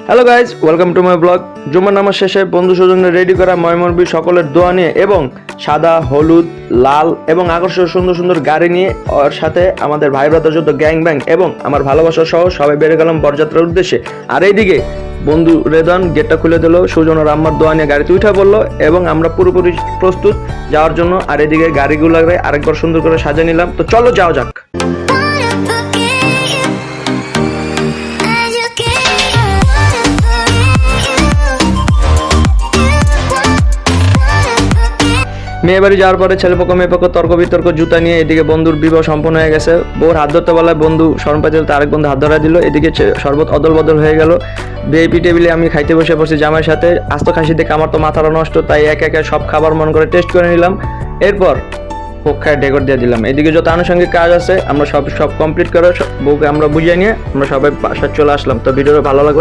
Hello guys, welcome to my blog. জুমার নামাজ শেষে বন্ধু স্বজনরা রেডি করা ময়মনবী সকলের দোয়া নিয়ে এবং সাদা, হলুদ, লাল এবং আকর্ষণীয় সুন্দর সুন্দর গাড়ি নিয়ে ওর সাথে আমাদের ভাই ব্রাদার যত গ্যাং ব্যাং এবং আমার ভালোবাসা সহ সবাই বেড়ে গেলাম বরযাত্রার উদ্দেশ্যে। আর এইদিকে বন্ধু রেদন গেটটা খুলে দিল, সুজন আর আম্মার দোয়া নিয়ে গাড়িতে উঠে পড়লো এবং আমরা পুরোপুরি প্রস্তুত যাওয়ার জন্য। আর এদিকে গাড়িগুলোকে আরেকবার সুন্দর করে সাজিয়ে নিলাম। তো চলো যাওয়া যাক। মেয়ে বাড়ি যাওয়ার পরে ছেলেপক্ষ মেয়েপক্ষ তর্ক বিতর্ক জুতা নিয়ে এদিকে বন্ধুর বিবাহ সম্পন্ন হয়ে গেছে। বউর হাত ধরতে বলায় বন্ধু শরম পাইতে আরেক বন্ধু হাত ধরা দিল। এদিকে শরবত অদল বদল হয়ে গেল। ভিআইপি টেবিলে আমি খাইতে বসে পড়ছি জামাইয়ের সাথে। আস্ত খাসি দেখে আমার তো মাথাটা নষ্ট, তাই একে একে সব খাবার মন করে টেস্ট করে নিলাম। এরপর পক্ষায় ডেকর দিয়ে দিলাম। এদিকে যত আনুষঙ্গিক কাজ আছে আমরা সব কমপ্লিট করে বউকে আমরা বুঝিয়ে নিয়ে আমরা সবাই বাসায় চলে আসলাম। তো ভিডিওটা ভালো লাগবে